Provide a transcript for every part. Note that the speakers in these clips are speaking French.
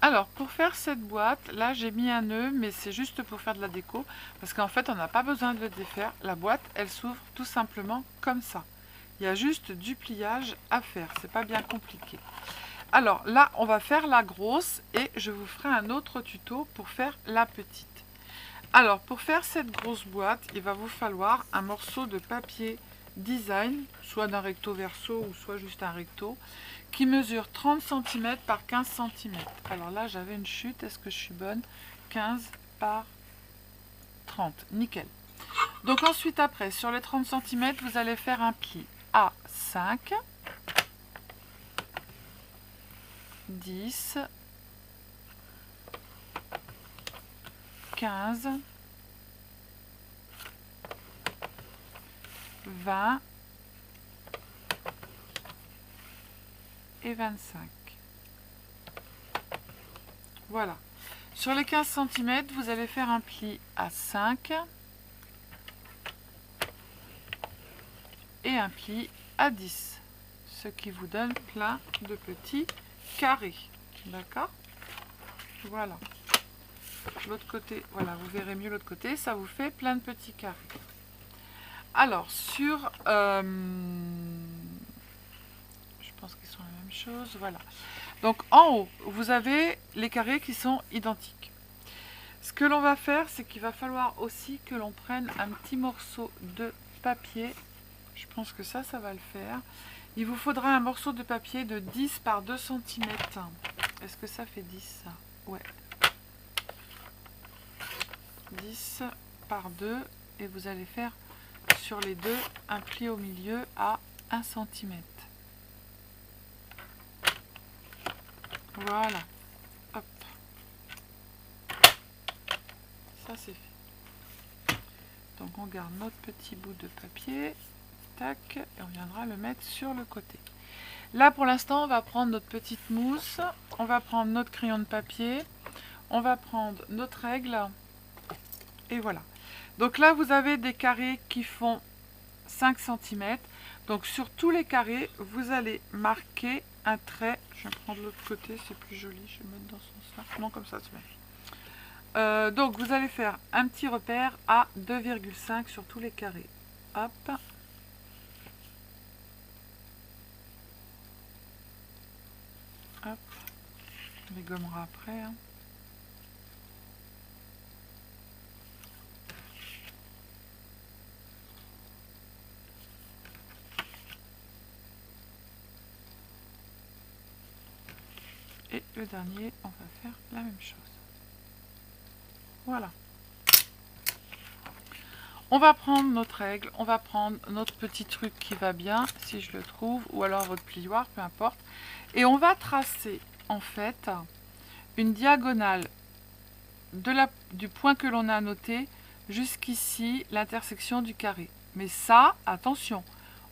Alors, pour faire cette boîte, là j'ai mis un nœud, mais c'est juste pour faire de la déco, parce qu'en fait on n'a pas besoin de le défaire. La boîte, elle s'ouvre tout simplement comme ça. Il y a juste du pliage à faire, c'est pas bien compliqué. Alors là, on va faire la grosse et je vous ferai un autre tuto pour faire la petite. Alors, pour faire cette grosse boîte, il va vous falloir un morceau de papier design, soit d'un recto verso ou soit juste un recto, qui mesure 30 cm par 15 cm. Alors là, j'avais une chute, est-ce que je suis bonne? 15 par 30, nickel. Donc ensuite, après, sur les 30 cm, vous allez faire un pli à 5, 10, 15, 20 et 25. Voilà. Sur les 15 cm, vous allez faire un pli à 5 et un pli à 10, ce qui vous donne plein de petits carrés. D'accord? Voilà. L'autre côté, voilà, vous verrez mieux l'autre côté, ça vous fait plein de petits carrés. Alors, sur... je pense qu'ils sont la même chose, voilà. Donc, en haut, vous avez les carrés qui sont identiques. Ce que l'on va faire, c'est qu'il va falloir aussi que l'on prenne un petit morceau de papier. Je pense que ça va le faire. Il vous faudra un morceau de papier de 10 par 2 cm. Est-ce que ça fait 10 ça? Ouais. 10 par 2 et vous allez faire sur les deux un pli au milieu à 1 cm. Voilà. Hop. Ça c'est fait. Donc on garde notre petit bout de papier. Tac. Et on viendra le mettre sur le côté. Là pour l'instant on va prendre notre petite mousse. On va prendre notre crayon de papier. On va prendre notre règle. Et voilà. Donc là vous avez des carrés qui font 5 cm. Donc sur tous les carrés, vous allez marquer un trait. Je vais prendre l'autre côté, c'est plus joli. Je vais mettre dans ce sens-là. Non, comme ça, c'est bien. Donc vous allez faire un petit repère à 2,5 sur tous les carrés. Hop. Hop. On les gommera après. Hein. Et le dernier, on va faire la même chose. Voilà. On va prendre notre règle, on va prendre notre petit truc qui va bien, si je le trouve, ou alors votre plioir, peu importe. Et on va tracer, en fait, une diagonale du point que l'on a noté jusqu'ici, l'intersection du carré. Mais ça, attention,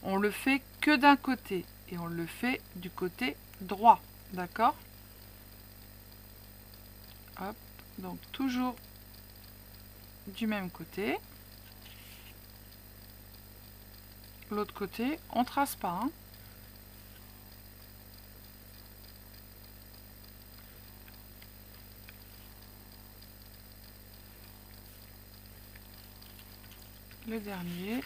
on le fait que d'un côté, et on le fait du côté droit, d'accord? Hop, donc toujours du même côté. L'autre côté, on trace pas. Hein. Le dernier.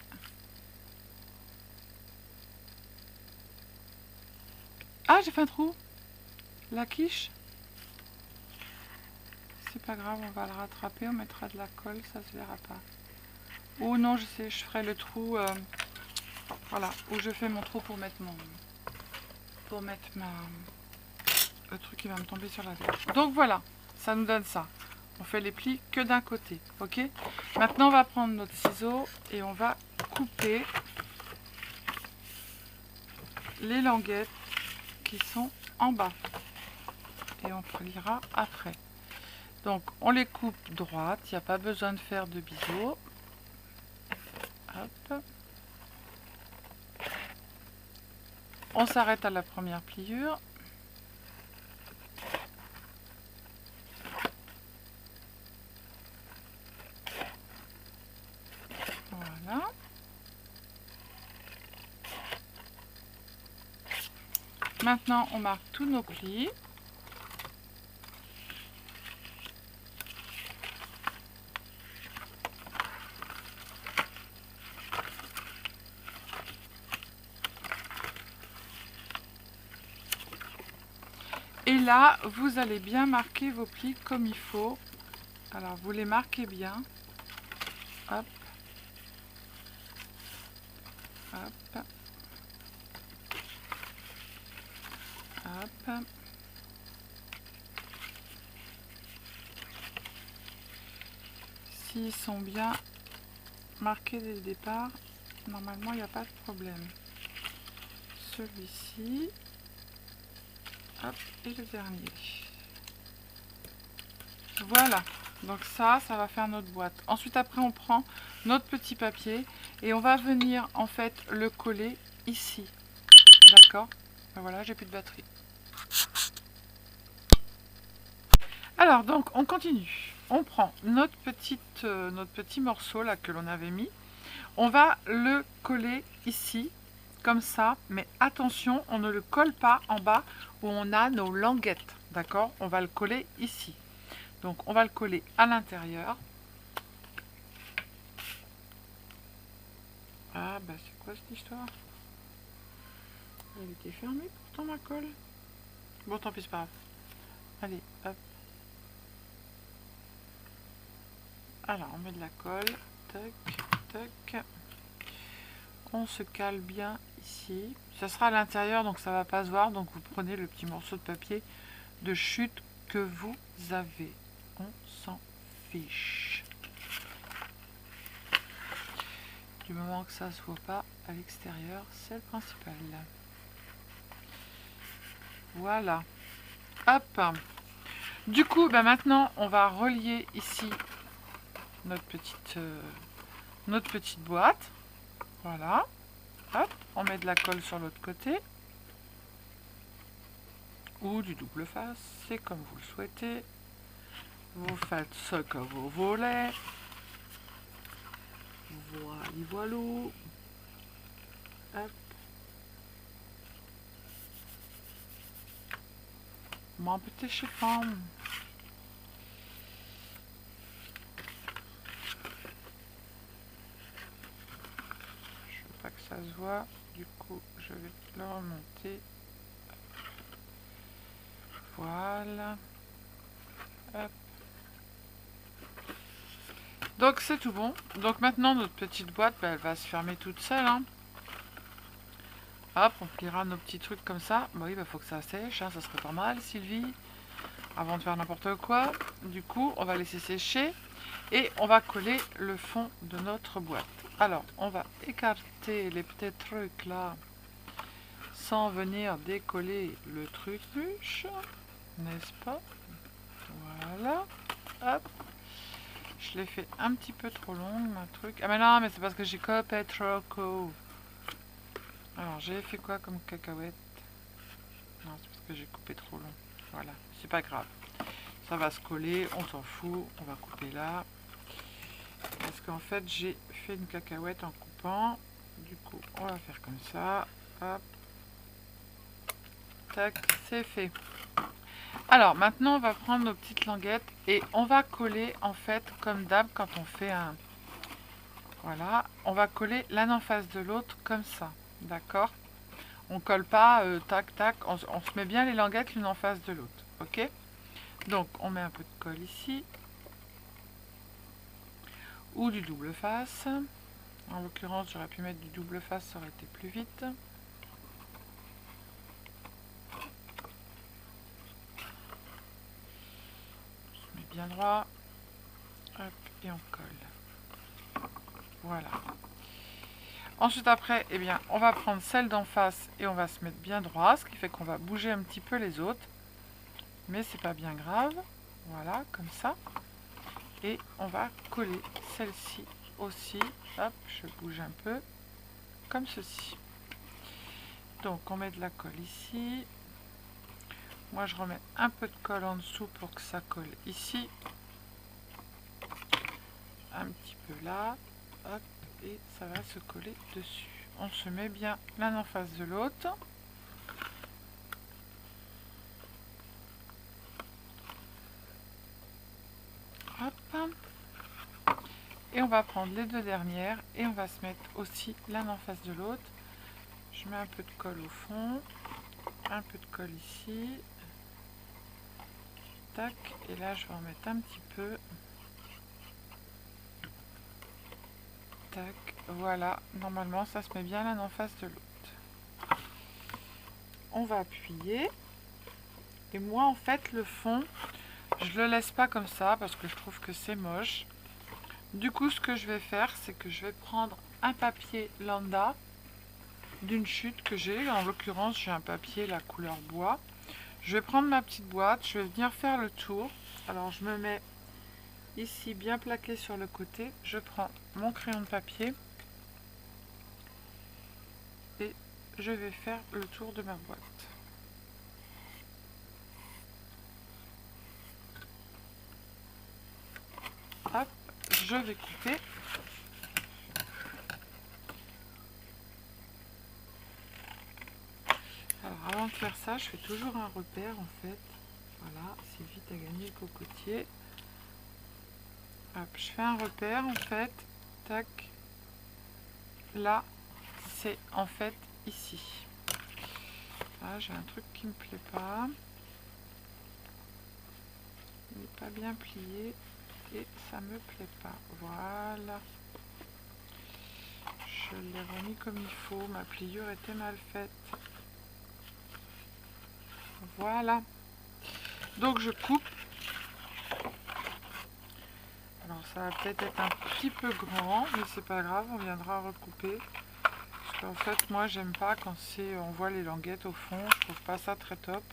Ah, j'ai fait un trou. La quiche. C'est pas grave, on va le rattraper, on mettra de la colle, ça se verra pas. Ou non, je sais, je ferai le trou, voilà, où je fais mon trou pour mettre le truc qui va me tomber sur la tête. Donc voilà, ça nous donne ça. On fait les plis que d'un côté, ok? Maintenant, on va prendre notre ciseau et on va couper les languettes qui sont en bas. Et on pliera après. Donc, on les coupe droites, il n'y a pas besoin de faire de biseau. Hop. On s'arrête à la première pliure. Voilà. Maintenant, on marque tous nos plis. Et là, vous allez bien marquer vos plis comme il faut. Alors, vous les marquez bien. Hop. Hop. Hop. S'ils sont bien marqués dès le départ, normalement, il n'y a pas de problème. Celui-ci. Hop. Et le dernier. Voilà. Donc ça va faire notre boîte. Ensuite, après, on prend notre petit papier et on va venir, en fait, le coller ici. D'accord? Ben voilà, j'ai plus de batterie. Alors, donc, on continue. On prend notre petit morceau là que l'on avait mis. On va le coller ici, comme ça. Mais attention, on ne le colle pas en bas où on a nos languettes. D'accord? On va le coller ici. Donc, on va le coller à l'intérieur. Ah, bah c'est quoi cette histoire? Elle était fermée pourtant ma colle. Bon, tant pis, c'est pas grave. Allez, hop. Alors, on met de la colle. Tac, tac. On se cale bien ici. Ça sera à l'intérieur, donc ça va pas se voir. Donc, vous prenez le petit morceau de papier de chute que vous avez. On s'en fiche. Du moment que ça ne se voit pas à l'extérieur, c'est le principal. Voilà. Hop. Du coup, ben maintenant, on va relier ici notre petite boîte. Voilà. Hop. On met de la colle sur l'autre côté. Ou du double face, c'est comme vous le souhaitez. Vous faites ce que vous voulez. Voilà. Hop. Mon petit chiffon. Je veux pas que ça se voit. Du coup, je vais le remonter. Voilà. Hop. Donc c'est tout bon. Donc maintenant notre petite boîte, ben, elle va se fermer toute seule. Hein. Hop, on pliera nos petits trucs comme ça. Bah oui, il faut que ça sèche, hein, ça serait pas mal, Sylvie. Avant de faire n'importe quoi. Du coup, on va laisser sécher. Et on va coller le fond de notre boîte. Alors, on va écarter les petits trucs là. Sans venir décoller le truc, n'est-ce pas? Voilà. Hop. Je l'ai fait un petit peu trop longue, ma truc. Ah mais non, mais c'est parce que j'ai coupé trop court. Alors, j'ai fait quoi comme cacahuète? Non, c'est parce que j'ai coupé trop long. Voilà, c'est pas grave. Ça va se coller, on s'en fout. On va couper là. Parce qu'en fait, j'ai fait une cacahuète en coupant. Du coup, on va faire comme ça. Hop. Tac, c'est fait. Alors, maintenant, on va prendre nos petites languettes et on va coller, en fait, comme d'hab, quand on fait un... Voilà, on va coller l'un en face de l'autre, comme ça. D'accord? On colle pas, tac, tac, on se met bien les languettes l'une en face de l'autre. Ok? Donc, on met un peu de colle ici. Ou du double face. En l'occurrence, j'aurais pu mettre du double face, ça aurait été plus vite. Bien droit, hop, et on colle. Voilà. Ensuite, après, eh bien, on va prendre celle d'en face et on va se mettre bien droit, ce qui fait qu'on va bouger un petit peu les autres. Mais c'est pas bien grave. Voilà, comme ça. Et on va coller celle-ci aussi. Hop, je bouge un peu, comme ceci. Donc, on met de la colle ici. Moi, je remets un peu de colle en dessous pour que ça colle ici. Un petit peu là. Hop, et ça va se coller dessus. On se met bien l'un en face de l'autre. Hop. Et on va prendre les deux dernières et on va se mettre aussi l'un en face de l'autre. Je mets un peu de colle au fond, un peu de colle ici. tac, et là je vais en mettre un petit peu. Tac, voilà, normalement ça se met bien l'un en face de l'autre. On va appuyer. Et moi en fait le fond, je le laisse pas comme ça parce que je trouve que c'est moche. Du coup ce que je vais faire, c'est que je vais prendre un papier lambda d'une chute que j'ai. En l'occurrence j'ai un papier la couleur bois. Je vais prendre ma petite boîte, je vais venir faire le tour. Alors je me mets ici bien plaqué sur le côté. Je prends mon crayon de papier et je vais faire le tour de ma boîte. Hop, je vais couper. Alors avant de faire ça, je fais toujours un repère en fait. Voilà, c'est vite à gagner le cocotier. Hop, je fais un repère en fait. Tac. Là, c'est en fait ici. Là, j'ai un truc qui me plaît pas. Il n'est pas bien plié et ça me plaît pas. Voilà. Je l'ai remis comme il faut. Ma pliure était mal faite. Voilà. Donc je coupe. Alors ça va peut-être être un petit peu grand, mais c'est pas grave, on viendra recouper. Parce qu'en fait, moi j'aime pas quand on voit les languettes au fond, je trouve pas ça très top.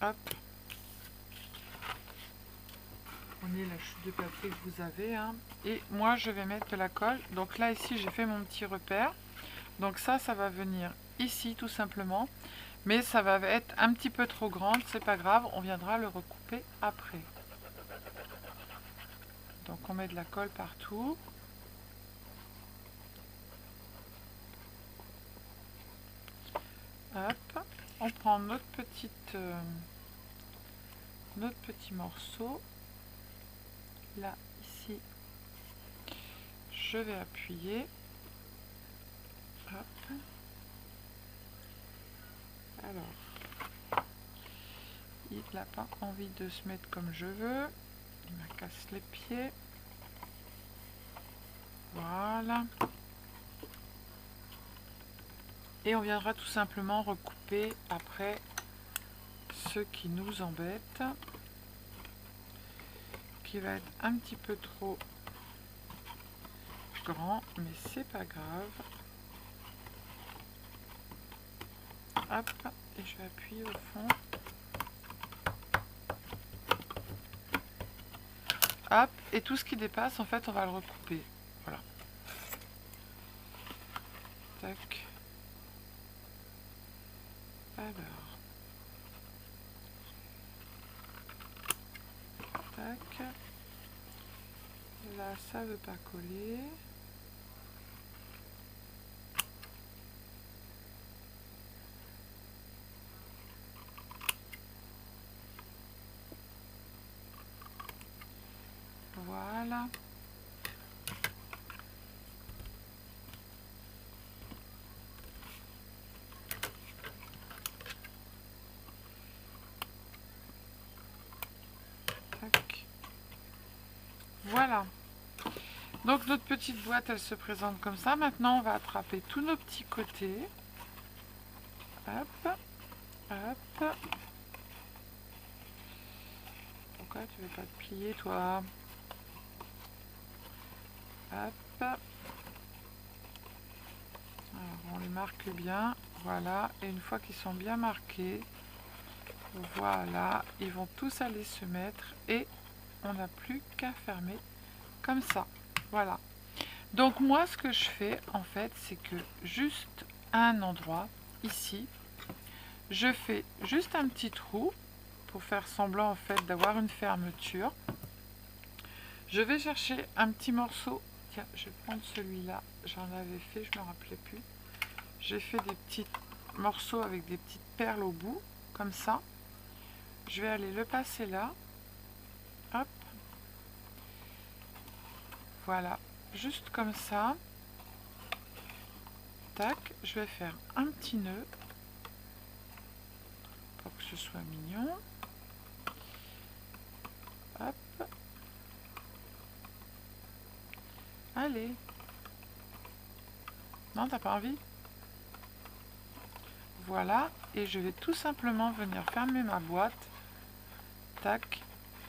Hop. Prenez la chute de papier que vous avez. Hein. Et moi je vais mettre de la colle. Donc là ici j'ai fait mon petit repère. Donc ça va venir ici tout simplement. Mais ça va être un petit peu trop grande, c'est pas grave, on viendra le recouper après. Donc on met de la colle partout. Hop, on prend notre petit morceau. Là, ici, je vais appuyer. Hop. Alors, il n'a pas envie de se mettre comme je veux. Il me casse les pieds. Voilà. Et on viendra tout simplement recouper après ce qui nous embête, qui va être un petit peu trop grand, mais c'est pas grave. Hop, et je vais appuyer au fond. Hop, et tout ce qui dépasse, en fait, on va le recouper. Voilà. Tac. Alors. Tac. Là, ça veut pas coller. Voilà. Tac. Voilà. Donc notre petite boîte, elle se présente comme ça. Maintenant, on va attraper tous nos petits côtés. Hop. Hop. Pourquoi tu veux pas te plier, toi? Hop. Alors, on les marque bien. Voilà. Et une fois qu'ils sont bien marqués, voilà, ils vont tous aller se mettre et on n'a plus qu'à fermer comme ça. Voilà. Donc moi, ce que je fais, en fait, c'est que juste à un endroit, ici, je fais juste un petit trou pour faire semblant, en fait, d'avoir une fermeture. Je vais chercher un petit morceau. Tiens, je vais prendre celui-là. J'en avais fait, je ne me rappelais plus. J'ai fait des petits morceaux avec des petites perles au bout, comme ça. Je vais aller le passer là. Hop. Voilà. Juste comme ça. Tac. Je vais faire un petit nœud pour que ce soit mignon. Hop. Allez. Non, t'as pas envie? Voilà. Et je vais tout simplement venir fermer ma boîte. Tac.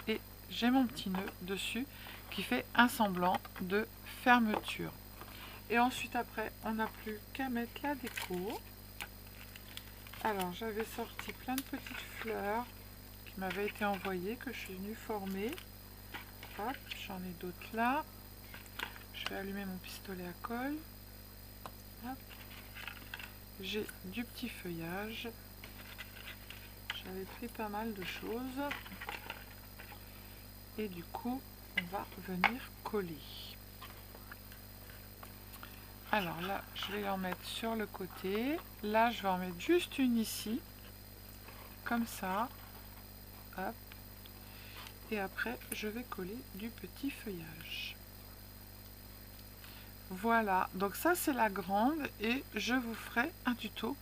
Et j'ai mon petit nœud dessus qui fait un semblant de fermeture. Et ensuite après, on n'a plus qu'à mettre la déco. Alors j'avais sorti plein de petites fleurs qui m'avaient été envoyées, que je suis venue former. Hop, j'en ai d'autres là. Je vais allumer mon pistolet à colle. Hop. J'ai du petit feuillage. J'avais pris pas mal de choses. Et du coup, on va venir coller. Alors là, je vais en mettre sur le côté. Là, je vais en mettre juste une ici. Comme ça. Hop. Et après, je vais coller du petit feuillage. Voilà. Donc ça, c'est la grande. Et je vous ferai un tuto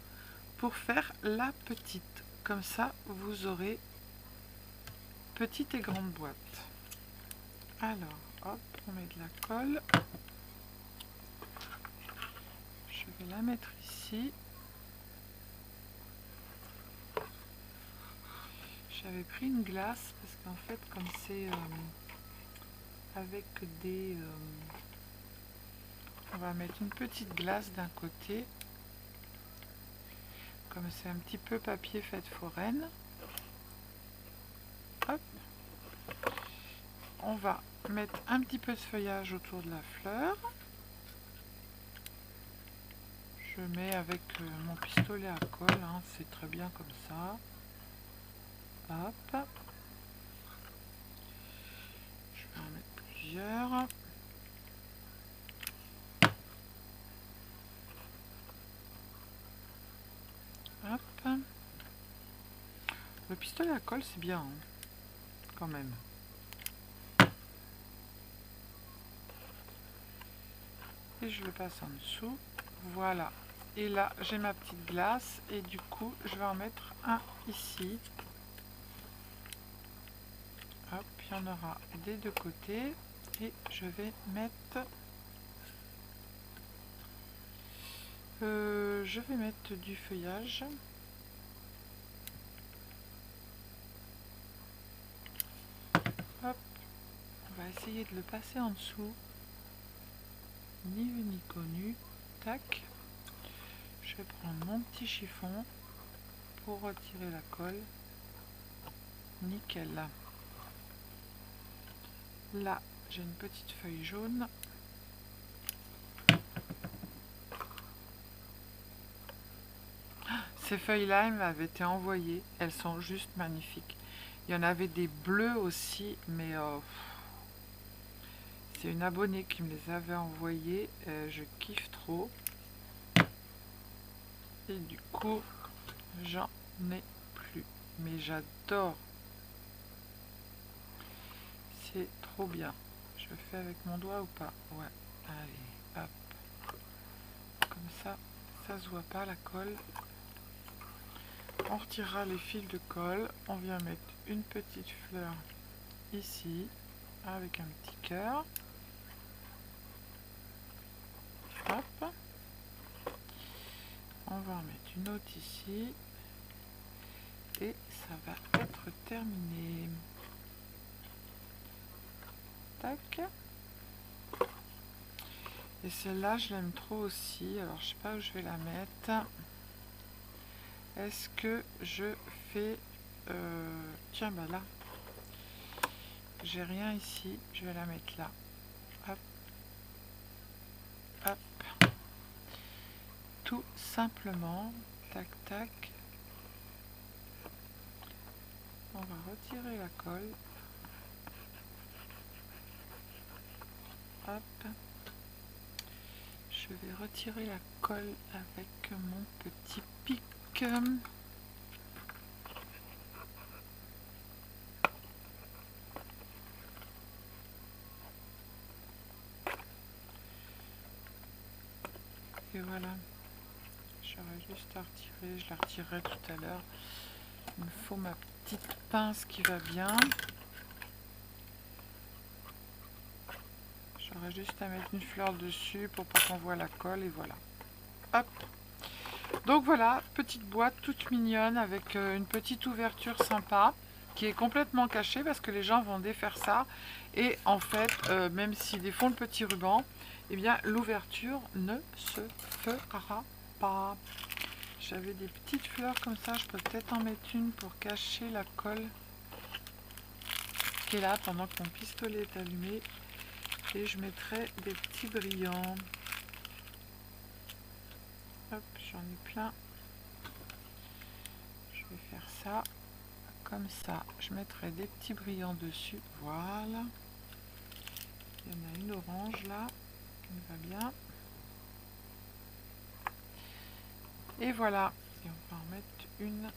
pour faire la petite. Comme ça, vous aurez petite et grande boîte. Alors, hop, on met de la colle. Je vais la mettre ici. J'avais pris une glace parce qu'en fait, comme c'est avec des... on va mettre une petite glace d'un côté. Comme c'est un petit peu papier fête foraine. Hop. On va mettre un petit peu de feuillage autour de la fleur. Je mets avec mon pistolet à colle, hein, c'est très bien comme ça. Hop. Je vais en mettre plusieurs. Hop. Le pistolet à colle, c'est bien, hein, quand même. Et je le passe en dessous. Voilà. Et là, j'ai ma petite glace. Et du coup, je vais en mettre un ici. Hop, il y en aura des deux côtés. Et je vais mettre... je vais mettre du feuillage. Hop. On va essayer de le passer en dessous. Ni vu ni connu. Tac. Je vais prendre mon petit chiffon pour retirer la colle. Nickel. Là, j'ai une petite feuille jaune. Ces feuilles-là, elles m'avaient été envoyées. Elles sont juste magnifiques. Il y en avait des bleues aussi, mais c'est une abonnée qui me les avait envoyées. Je kiffe trop. Et du coup, j'en ai plus. Mais j'adore. C'est trop bien. Je le fais avec mon doigt ou pas? Ouais. Allez, hop. Comme ça, ça se voit pas la colle. On retirera les fils de colle. On vient mettre une petite fleur ici avec un petit cœur. Hop. On va en mettre une autre ici. Et ça va être terminé. Tac. Et celle-là, je l'aime trop aussi. Alors, je sais pas où je vais la mettre. Est-ce que je fais... tiens, bah là. J'ai rien ici. Je vais la mettre là. Hop. Hop. Tout simplement. Tac, tac. On va retirer la colle. Hop. Je vais retirer la colle avec mon petit pic. Et voilà. J'aurais juste à retirer. Je la retirerai tout à l'heure. Il me faut ma petite pince qui va bien. J'aurais juste à mettre une fleur dessus pour pas qu'on voit la colle et voilà. Hop. Donc voilà, petite boîte toute mignonne avec une petite ouverture sympa qui est complètement cachée parce que les gens vont défaire ça et en fait, même s'ils défont le petit ruban, eh bien l'ouverture ne se fera pas. J'avais des petites fleurs comme ça, je peux peut-être en mettre une pour cacher la colle qui est là pendant que mon pistolet est allumé et je mettrai des petits brillants. Hop, j'en ai plein. Je vais faire ça comme ça. Je mettrai des petits brillants dessus. Voilà. Il y en a une orange là qui me va bien. Et voilà. Et on va en mettre une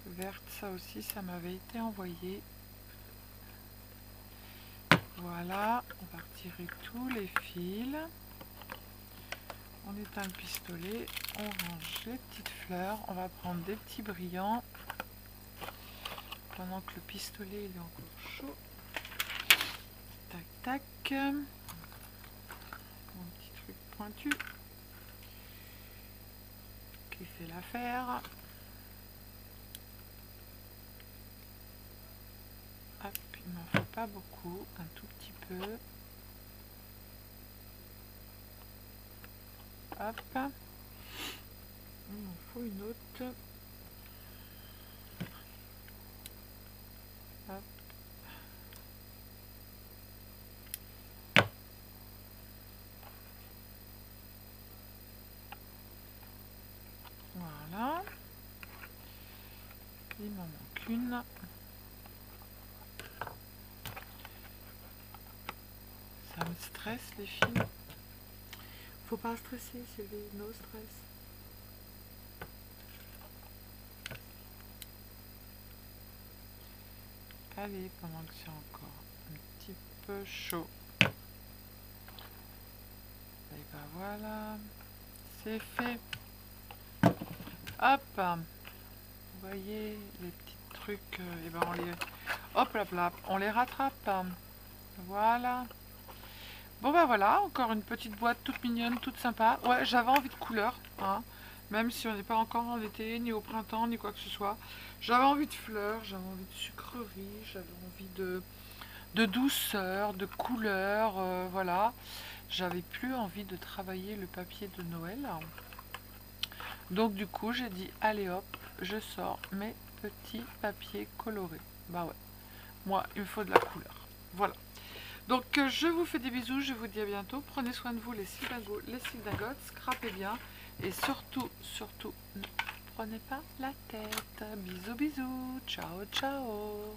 verte. Ça aussi, ça m'avait été envoyé. Voilà. On va retirer tous les fils. On éteint le pistolet. On range les petites fleurs. On va prendre des petits brillants. Pendant que le pistolet il est encore chaud. Tac, tac. Mon petit truc pointu qui fait l'affaire. Hop, il m'en faut pas beaucoup, un tout petit peu. Hop. Il m'en faut une autre. Hop. Voilà. Il m'en manque une. Ça me stresse les filles. Faut pas stresser, Sylvie, no stress. Allez, pendant que c'est encore un petit peu chaud. Et ben voilà, c'est fait. Hop, vous voyez les petits trucs, et ben on les, hop là, là, on les rattrape. Voilà. Bon ben voilà, encore une petite boîte toute mignonne, toute sympa. Ouais, j'avais envie de couleur, hein, même si on n'est pas encore en été, ni au printemps, ni quoi que ce soit. J'avais envie de fleurs, j'avais envie de sucreries, j'avais envie de douceur, de couleur, voilà. J'avais plus envie de travailler le papier de Noël. Donc du coup, j'ai dit, allez hop, je sors mes petits papiers colorés. Bah ouais, moi, il me faut de la couleur. Voilà. Donc je vous fais des bisous, je vous dis à bientôt. Prenez soin de vous les syldagotes, scrapez bien. Et surtout, surtout, ne prenez pas la tête. Bisous, bisous. Ciao, ciao.